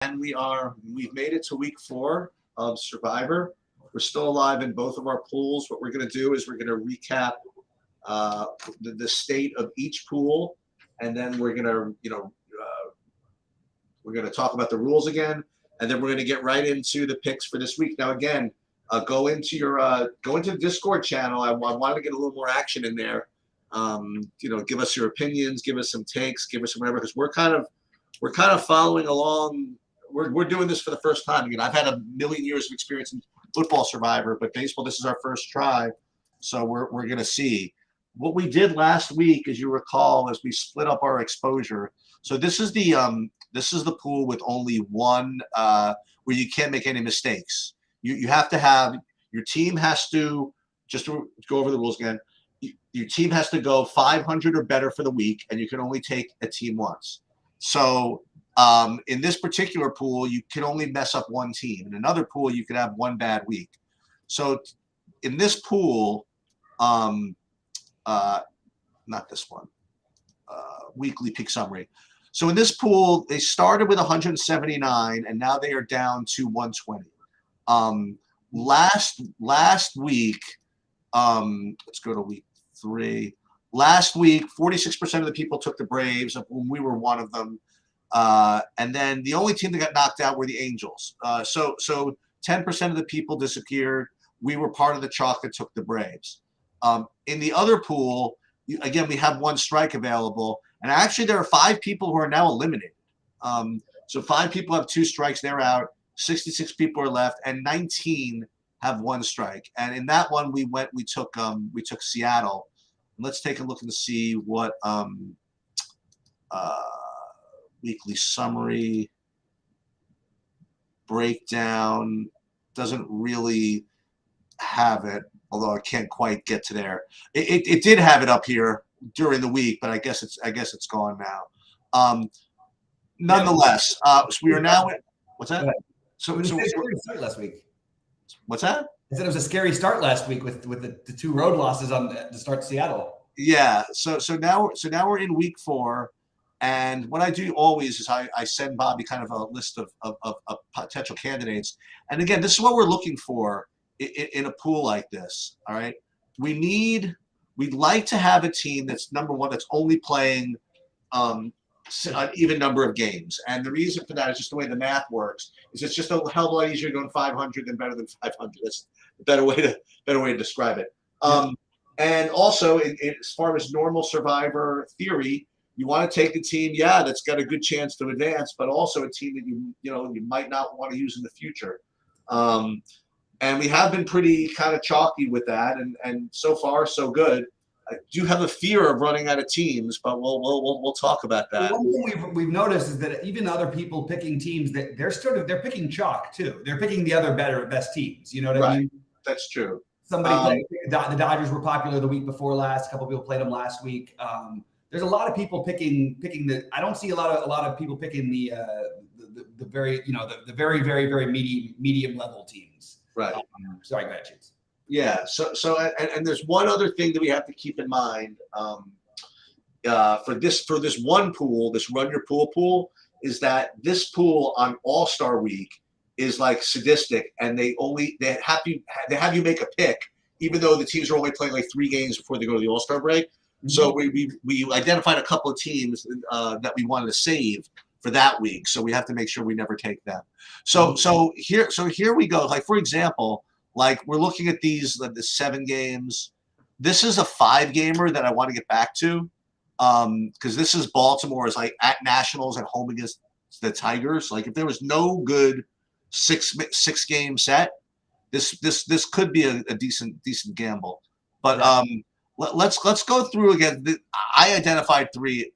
And we've made it to week 4 of Survivor. We're still alive in both of our pools. What we're going to do is we're going to recap the state of each pool, and then we're going to, we're going to talk about the rules again, and then we're going to get right into the picks for this week. Now, again, go into the Discord channel. I want to get a little more action in there. Give us your opinions, give us some takes, give us some whatever, because we're kind of following along. We're doing this for the first time. Again, I've had a million years of experience in football Survivor, but baseball, this is our first try. So we're going to see. What we did last week, as you recall, is we split up our exposure. So this is the pool with only one where you can't make any mistakes. You have to have, your team has to, just to go over the rules again, your team has to go 500 or better for the week, and you can only take a team once. So in this particular pool, you can only mess up one team. In another pool, you could have one bad week. So in this pool, not this one, weekly peak summary. So in this pool, they started with 179, and now they are down to 120. Last week, let's go to week 3. Last week, 46% of the people took the Braves, of whom we were one of them. And then the only team that got knocked out were the Angels. So 10% of the people disappeared. We were part of the chalk that took the Braves. In the other pool, again, we have one strike available. And actually, there are 5 people who are now eliminated. So 5 people have 2 strikes. They're out. 66 people are left, and 19 have 1 strike. And in that one, we took Seattle. Let's take a look and see what weekly summary breakdown doesn't really have it, although I can't quite get to there. It did have it up here during the week, but I guess it's gone now. Nonetheless, so we are now at, what's that? So it was a scary start last week. What's that? I said it was a scary start last week with the 2 road losses to start Seattle. Yeah. So now we're in week 4, and what I do always is I send Bobby kind of a list of potential candidates. And again, this is what we're looking for in a pool like this. All right. We'd like to have a team that's, number one, that's only playing an even number of games. And the reason for that is just the way the math works. Is it's just a hell of a lot easier going 500 than better than 500. That's a better way to describe it. And also, as far as normal Survivor theory, you want to take the team, that's got a good chance to advance, but also a team that you might not want to use in the future. And we have been pretty kind of chalky with that, and so far so good. I do have a fear of running out of teams, but we'll talk about that. One thing we've noticed is that even other people picking teams, that they're picking chalk too. They're picking the other best teams. You know what I mean? That's true. Somebody the Dodgers were popular the week before last. A couple of people played them last week. There's a lot of people picking the. I don't see a lot of people picking the very the very very very medium level teams. Right. Sorry, go ahead, Sheets. Yeah. So and there's one other thing that we have to keep in mind for this one pool, this Run Your Pool, is that this pool on All-Star Week is like sadistic, and they have you make a pick, even though the teams are only playing like 3 games before they go to the All-Star break. Mm-hmm. So we identified a couple of teams that we wanted to save for that week. So we have to make sure we never take them. So here we go. Like, for example, like we're looking at the 7 games. This is a 5-gamer that I want to get back to because this is Baltimore is like at Nationals at home against the Tigers. Like if there was no good 6-game set, this could be a decent gamble. But let's go through again. I identified three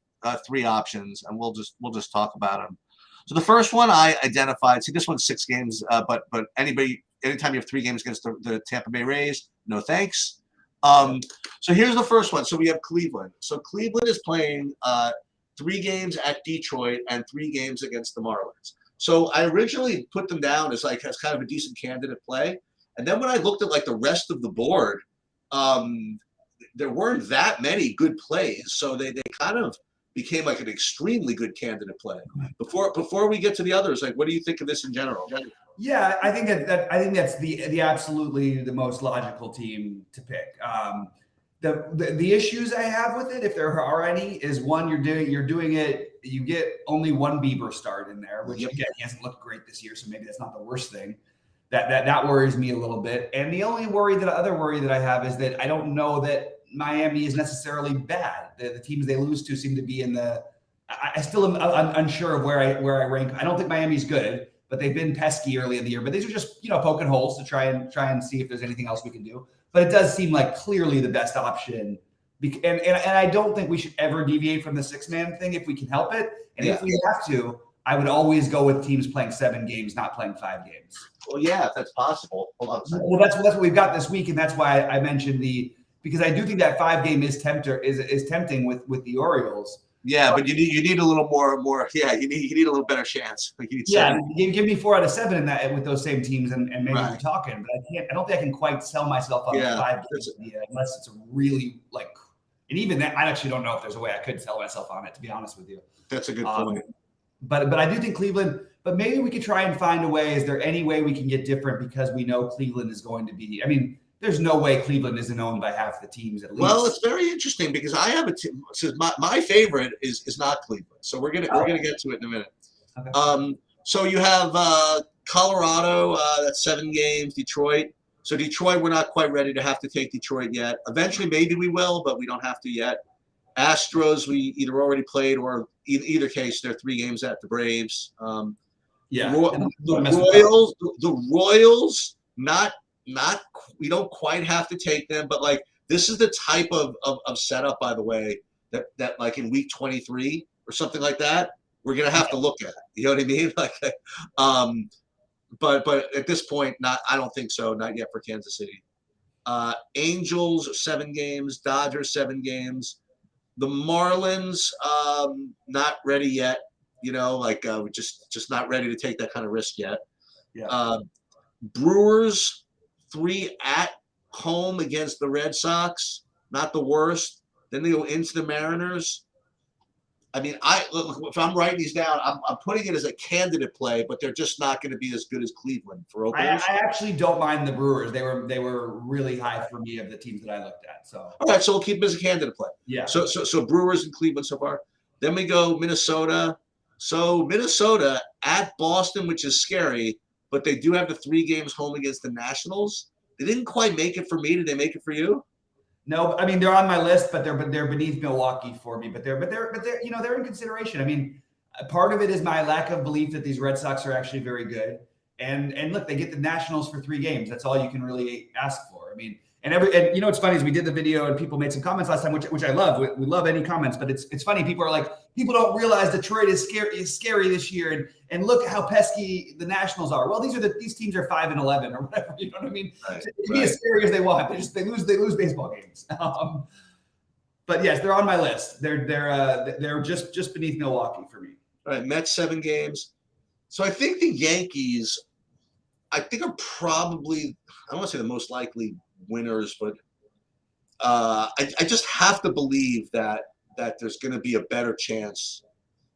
options, and we'll just talk about them. So the first one I identified. See, this one's 6 games, but anytime you have 3 games against the Tampa Bay Rays, no thanks. So here's the first one. So we have Cleveland. So Cleveland is playing 3 games at Detroit and 3 games against the Marlins. So I originally put them down as kind of a decent candidate play, and then when I looked at like the rest of the board, there weren't that many good plays. So they kind of became like an extremely good candidate play. Before we get to the others, like, what do you think of this in general? Yeah, I think that's the absolutely the most logical team to pick. The issues I have with it, if there are any, is one, you're doing it. You get only one Bieber start in there, which again, he hasn't looked great this year, so maybe that's not the worst thing. That worries me a little bit. And the only other worry that I have is that I don't know that Miami is necessarily bad. The teams they lose to seem to be in the. I still am unsure of where I rank. I don't think Miami's good, but they've been pesky early in the year. But these are just poking holes to try and see if there's anything else we can do. But it does seem like clearly the best option. And I don't think we should ever deviate from the 6-man thing if we can help it. And if we have to, I would always go with teams playing 7 games, not playing 5 games. Well, yeah, if that's possible. Hold on a second. Well, that's what we've got this week, and that's why I mentioned because I do think that 5 game is tempting with the Orioles. Yeah, but you need a little more. Yeah, you need a little better chance. Like, you need 7. Give me 4 out of 7 in that with those same teams, and maybe we're talking. But I don't think I can quite sell myself on 5 games unless it's a really like. And even that, I actually don't know if there's a way I could sell myself on it. To be honest with you, that's a good point. But I do think Cleveland. But maybe we could try and find a way. Is there any way we can get different because we know Cleveland is going to be? I mean, there's no way Cleveland isn't owned by half the teams at least. Well, it's very interesting because I have a team. So my favorite is not Cleveland. So we're gonna get to it in a minute. Okay. So you have Colorado. That's 7 games. Detroit. So Detroit, we're not quite ready to have to take Detroit yet. Eventually, maybe we will, but we don't have to yet. Astros, we either already played or in either case, they're 3 games at the Braves. The Royals, not we don't quite have to take them, but like this is the type of setup, by the way, that like in week 23 or something like that, we're gonna have to look at. You know what I mean? Like, but at this point, I don't think so. Not yet for Kansas City. Angels 7 games, Dodgers 7 games. The Marlins, not ready yet. We're just not ready to take that kind of risk yet. Yeah. Brewers 3 at home against the Red Sox, not the worst. Then they go into the Mariners. I mean, if I'm writing these down, I'm putting it as a candidate play, but they're just not going to be as good as Cleveland for openers. I actually don't mind the Brewers. They were really high for me of the teams that I looked at. So all right, so we'll keep them as a candidate play. Yeah. So Brewers and Cleveland so far. Then we go Minnesota. So Minnesota at Boston, which is scary, but they do have the 3 games home against the Nationals. They didn't quite make it for me. Did they make it for you? No, I mean they're on my list, but they're beneath Milwaukee for me. But they're they're in consideration. I mean, part of it is my lack of belief that these Red Sox are actually very good. And look, they get the Nationals for 3 games. That's all you can really ask for. I mean, and what's funny is we did the video and people made some comments last time, which I love. We love any comments, but it's funny. People are like, people don't realize Detroit is scary this year, and look at how pesky the Nationals are. Well, these teams are 5-11 or whatever. You know what I mean? Right, to be as scary as they want. They lose baseball games. But yes, they're on my list. They're just beneath Milwaukee for me. All right, Mets 7 games. So I think the Yankees, are probably, I don't want to say the most likely winners, but I just have to believe that there's going to be a better chance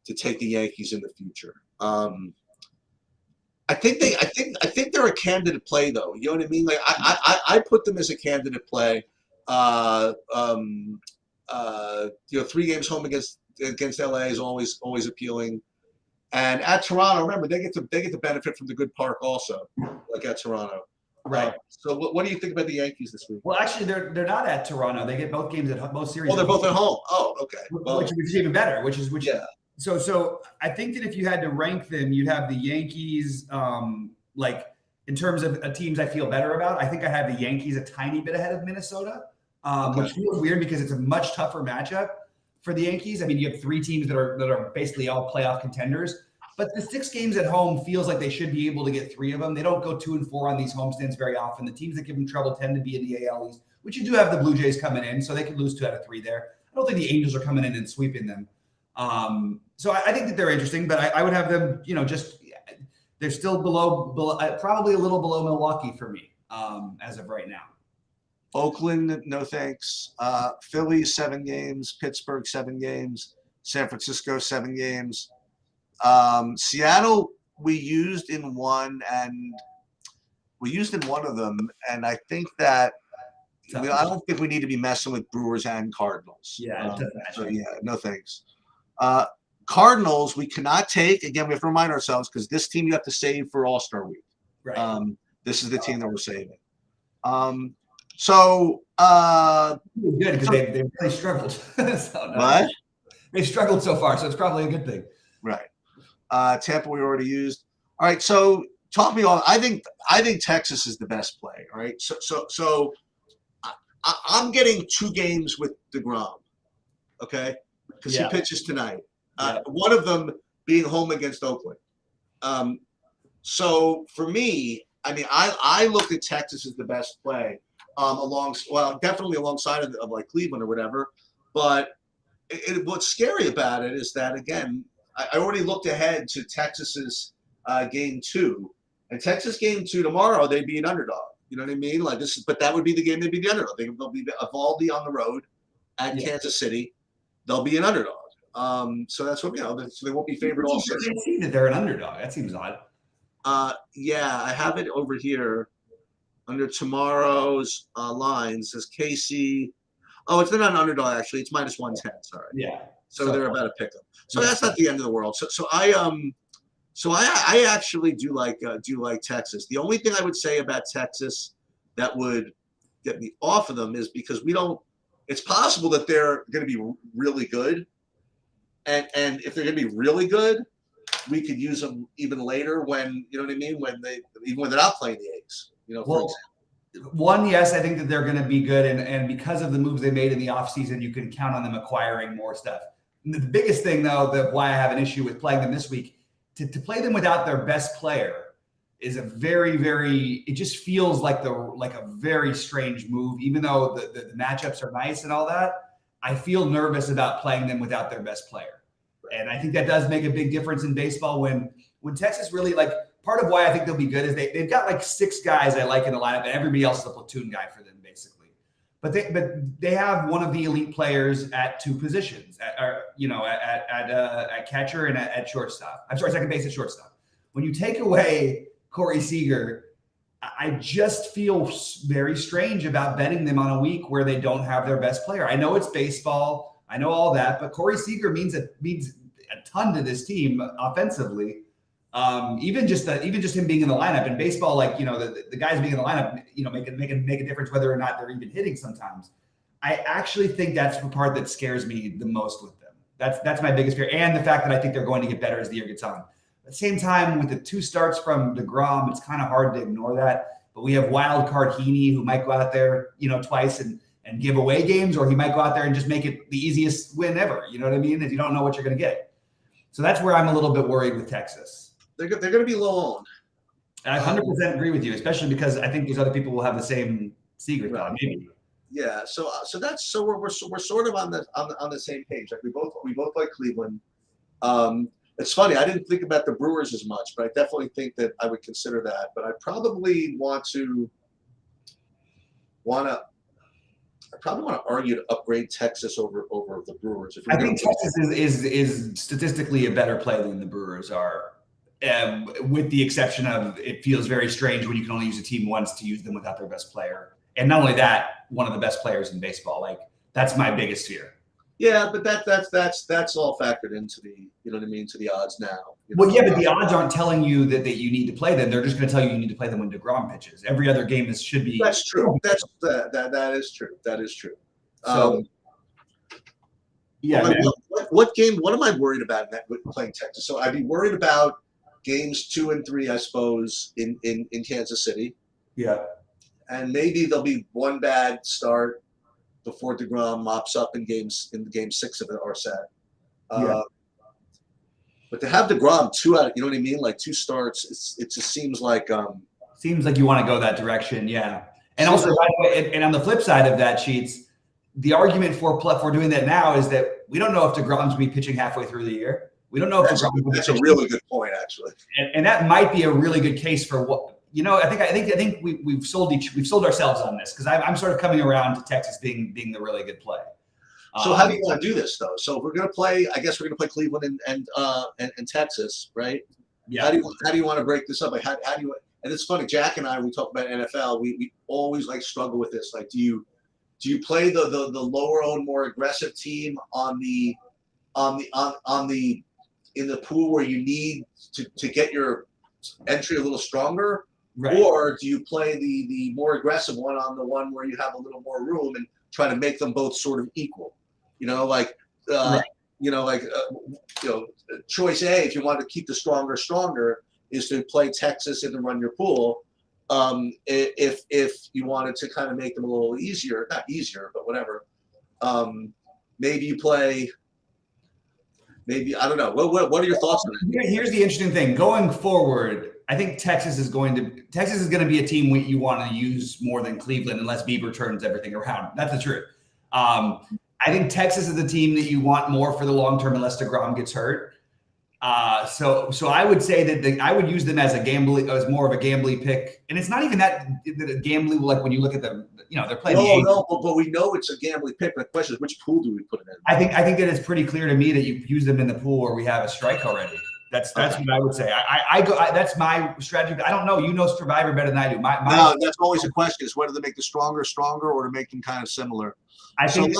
to take the Yankees in the future. I think they're a candidate play, though. You know what I mean? Like I put them as a candidate play. 3 games home against LA is always appealing. And at Toronto, remember they get to benefit from the good park also, like at Toronto. Right. So what do you think about the Yankees this week? Well, actually, they're not at Toronto. They get both games at both series. Oh, they're both at home. Oh, okay. Well, which is even better. Yeah. So I think that if you had to rank them, you'd have the Yankees. Like in terms of teams I feel better about, I think I have the Yankees a tiny bit ahead of Minnesota, which feels weird because it's a much tougher matchup for the Yankees. I mean, you have 3 teams that are basically all playoff contenders. But the 6 games at home feels like they should be able to get 3 of them. They don't go 2-4 on these homestands very often. The teams that give them trouble tend to be in the AL East, which you do have the Blue Jays coming in, so they could lose 2 out of 3 there. I don't think the Angels are coming in and sweeping them. So I think that they're interesting, but I would have them, they're still below probably a little below Milwaukee for me as of right now. Oakland, no thanks. Philly 7 games. Pittsburgh 7 games. San Francisco 7 games. Seattle we used in one of them, and I think that I don't think we need to be messing with Brewers and Cardinals. Yeah, so yeah, no thanks. Cardinals we cannot take. Again, we have to remind ourselves because this team you have to save for All-Star week. Right. This is the team that we're saving. Good because they really struggled. What? They struggled so far, so it's probably a good thing. Right. Tampa we already used. All right, so talk me on. I think Texas is the best play. All right, so I'm getting 2 games with DeGrom, okay, because he pitches tonight. One of them being home against Oakland. So for me, I mean, I looked at Texas as the best play, definitely alongside of like Cleveland or whatever. But what's scary about it is that again, I already looked ahead to Texas's game 2, and Texas game 2 tomorrow they'd be an underdog. You know what I mean? Like but that would be the game they'd be the underdog. They'll be Evaldi on the road at Kansas City. They'll be an underdog. So that's what so they won't be favored all season. I see that they're an underdog. That seems odd. Yeah, I have it over here under tomorrow's lines. Says KC. Oh, it's not an underdog actually. It's minus 110. Sorry. Yeah. So they're about to pick them. So that's not the end of the world. So I actually do like Texas. The only thing I would say about Texas that would get me off of them is because we don't. It's possible that they're going to be really good, and if they're going to be really good, we could use them even later when you know what I mean. Even when they're not playing the A's, for example. One, yes, I think that they're going to be good, and because of the moves they made in the offseason, you can count on them acquiring more stuff. The biggest thing, though, why I have an issue with playing them this week, to play them without their best player is a very, very. It just feels like a very strange move. Even though the matchups are nice and all that, I feel nervous about playing them without their best player, and I think that does make a big difference in baseball when Texas really like. Part of why I think they'll be good is they've got like 6 guys I like in the lineup, and everybody else is a platoon guy for them, basically. But they have one of the elite players at 2 positions, at catcher and at shortstop. I'm sorry, second base and shortstop. When you take away Corey Seager, I just feel very strange about betting them on a week where they don't have their best player. I know it's baseball, I know all that, but Corey Seager means a ton to this team offensively. Even just him being in the lineup in baseball, like the guys being in the lineup, make a difference whether or not they're even hitting sometimes. I actually think that's the part that scares me the most with them. That's my biggest fear, and the fact that I think they're going to get better as the year gets on. At the same time, with the 2 starts from DeGrom, it's kind of hard to ignore that. But we have wild card Heaney, who might go out there, twice and give away games, or he might go out there and just make it the easiest win ever. You know what I mean? If you don't know what you're going to get. So that's where I'm a little bit worried with Texas. They're going to be low owned. I 100% agree with you, especially because I think these other people will have the same secret thought. Maybe. Yeah. So we're sort of on the same page. Like we both like Cleveland. It's funny. I didn't think about the Brewers as much, but I definitely think that I would consider that. But I probably want to argue to upgrade Texas over the Brewers. I think Texas is statistically a better play than the Brewers are. With the exception of it feels very strange when you can only use a team once to use them without their best player. And not only that, one of the best players in baseball. Like that's my biggest fear. Yeah, but that's all factored into the to the odds now. Well, yeah, but the odds aren't telling you that you need to play them. They're just going to tell you need to play them when DeGrom pitches. Every other game should be. That's true. That is true. That is true. So, yeah. What game? What am I worried about with playing Texas? So I'd be worried about games 2 and 3, I suppose, in Kansas City. Yeah. And maybe there'll be one bad start before DeGrom mops up in game 6 of it or set. But to have DeGrom 2 out, you know what I mean? Like 2 starts, it just seems like you want to go that direction, yeah. And also, by the way, and on the flip side of that, Sheets, the argument for doing that now is that we don't know if DeGrom's going to be pitching halfway through the year. We don't know if that's a really good point, actually. And that might be a really good case for what I think we've sold ourselves on this because I'm sort of coming around to Texas being the really good play. So how do you want to do this though? So if we're going to play, I guess we're going to play Cleveland and Texas, right? Yeah. How do you want to break this up? Like how do you? And it's funny, Jack and I, we talk about NFL. We always like struggle with this. Like, do you play the lower owned, more aggressive team on the in the pool where you need to get your entry a little stronger, Right. or do you play the more aggressive one on the one where you have a little more room and try to make them both sort of equal? Right. Choice A, if you want to keep the stronger, is to play Texas and to run your pool. If you wanted to kind of make them a little easier, not easier, but whatever, maybe you play. Maybe I don't know. What are your thoughts on that? Here's the interesting thing. Going forward, I think Texas is going to be a team you want to use more than Cleveland, unless Bieber turns everything around. That's the truth. I think Texas is the team that you want more for the long term, unless DeGrom gets hurt. So I would say that I would use them as more of a gambly pick, and it's not even that gambly. Like when you look at them, they're playing. But we know it's a gambly pick. The question is, which pool do we put it in? I think that it's pretty clear to me that you use them in the pool where we have a strike already. That's okay. What I would say. That's my strategy. I don't know. You know Survivor better than I do. No, that's always a question: is whether to make the stronger, or to make them kind of similar. I think.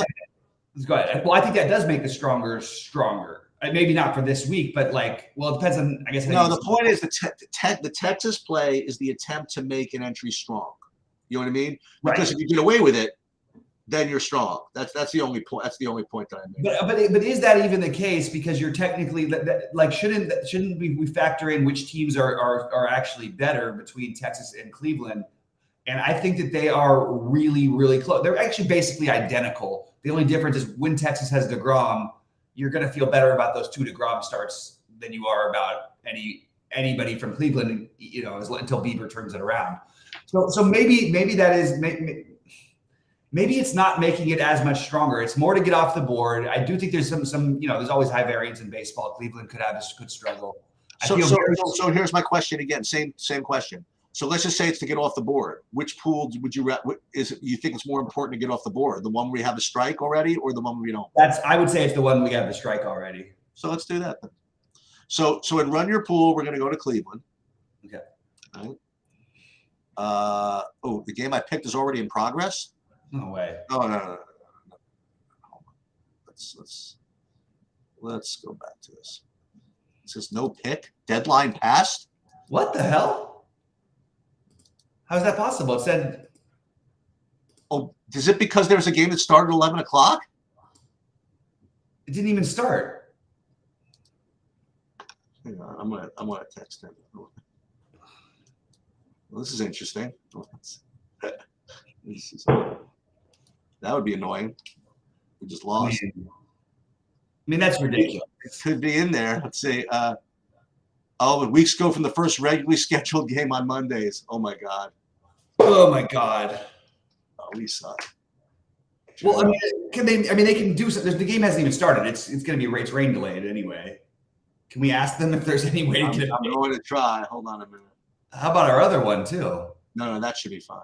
Go ahead. Well, I think that does make the stronger. Maybe not for this week, but it depends on. I guess. No, the point is the Texas play is the attempt to make an entry strong. You know what I mean? Right. Because if you get away with it, then you're strong. That's the only point. That's the only point that I made. But is that even the case? Because you're technically shouldn't we factor in which teams are actually better between Texas and Cleveland? And I think that they are really, really close. They're actually basically identical. The only difference is when Texas has DeGrom, you're going to feel better about those two DeGrom starts than you are about anybody from Cleveland, until Bieber turns it around. So maybe that is maybe it's not making it as much stronger. It's more to get off the board. I do think there's some there's always high variance in baseball. Cleveland could struggle. So here's my question again. Same question. So let's just say it's to get off the board. Which pool would you think it's more important to get off the board? The one where you have a strike already, or the one where you don't? I would say it's the one we have the strike already. So let's do that then. So in Run Your Pool, we're going to go to Cleveland. Okay. All right. The game I picked is already in progress. No way. Oh no. Let's go back to this. It says no pick. Deadline passed. What the hell? How is that possible? It said. Oh, is it because there was a game that started at 11 o'clock? It didn't even start. Hang on, I'm gonna text him. Well, this is interesting. That would be annoying. We just lost. I mean, that's ridiculous. It could be in there. Let's see. Weeks go from the first regularly scheduled game on Mondays. Oh my God. Oh my God. Oh, we suck. Well, they can do something. The game hasn't even started. It's going to be rain delayed anyway. Can we ask them if there's any way to get it? I'm going to try. Hold on a minute. How about our other one too? No, that should be fine.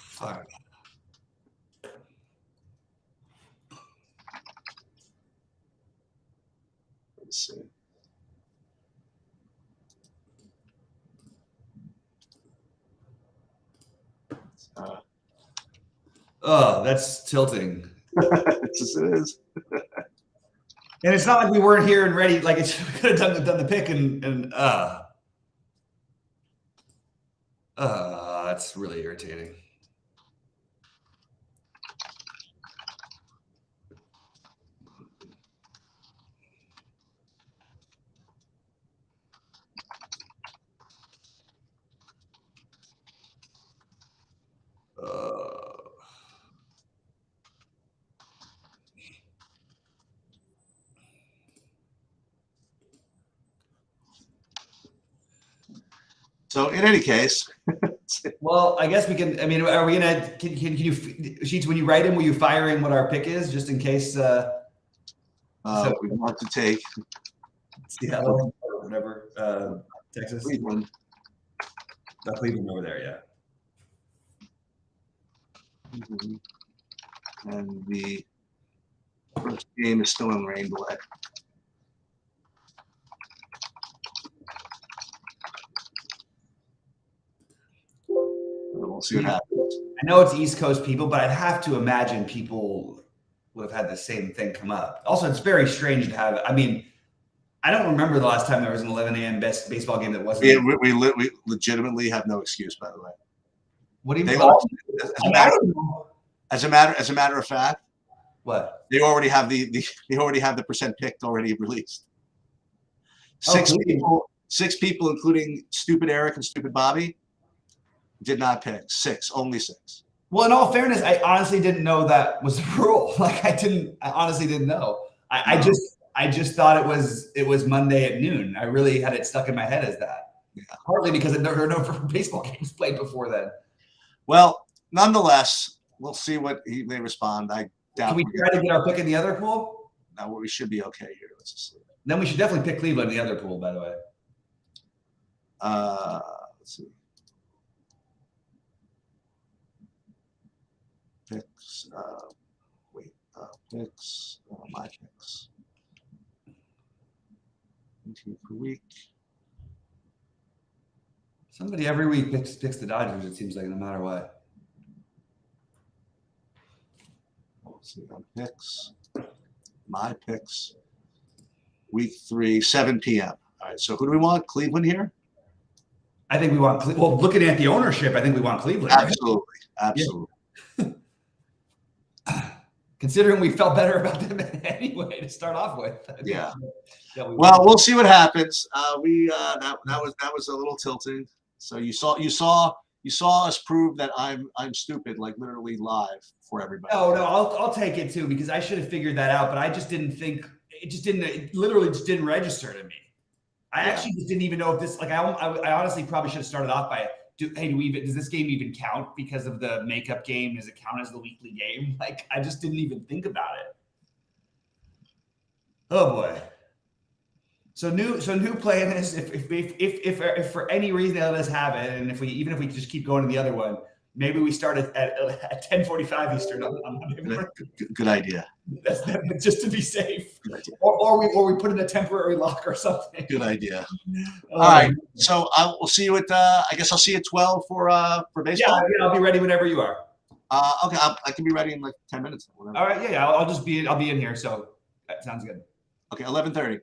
Fuck. Let's see. That's tilting. It is. And it's not like we weren't here and ready. Like we could have done the pick and that's really irritating. So in any case, well, I guess we can. I mean, are we gonna? Can you Sheets, when you write in, will you fire in what our pick is, just in case? We want to take Seattle or whatever, Texas. Cleveland. Cleveland over there, yeah. Mm-hmm. And the first game is still in rain delay. We'll see what happens. I know it's East Coast people, but I'd have to imagine people would have had the same thing come up. Also, it's very strange to have. I mean, I don't remember the last time there was an 11 a.m. baseball game that wasn't. Yeah, we legitimately have no excuse, by the way. What do you mean? As a matter of fact, what they already have the percent picked already released. Six people, including stupid Eric and stupid Bobby, did not pick. Only six. Well, in all fairness, I honestly didn't know that was the rule. Like I honestly didn't know. I just thought it was Monday at noon. I really had it stuck in my head as that. Yeah. Partly because there were no baseball games played before then. Well, nonetheless, we'll see what they respond. I doubt. Can we try to get our pick in the other pool? No, we should be okay here. Let's just leave it. Then we should definitely pick Cleveland in the other pool, by the way. Let's see. Picks. Picks. My picks. 19 per week. Somebody every week picks the Dodgers, it seems like, no matter what. Let's see on picks. My picks. Week 3, 7 p.m. All right. So who do we want? Cleveland here? I think we want Well, looking at the ownership, I think we want Cleveland. Absolutely. Right? Absolutely. Yeah. Considering we felt better about them anyway to start off with. Yeah. Well, we'll see what happens. That was a little tilting. So you saw us prove that I'm stupid, like literally live for everybody. No, I'll take it too, because I should have figured that out, but I just didn't think it literally just didn't register to me. I actually just didn't even know if this, like, I honestly probably should have started off by does this game even count because of the makeup game? Does it count as the weekly game? Like, I just didn't even think about it. Oh boy. So new plan is if for any reason they let us have it, and if we just keep going to the other one, maybe we start at 10:45 Eastern on Monday morning. Good idea. That's just to be safe. Or we put in a temporary lock or something. Good idea. All right. So we'll see you at I guess I'll see you at 12 for baseball. Yeah, I'll be ready whenever you are. Okay, I can be ready in like 10 minutes. Whatever. All right. Yeah, I'll be in here. So that sounds good. Okay, 11:30.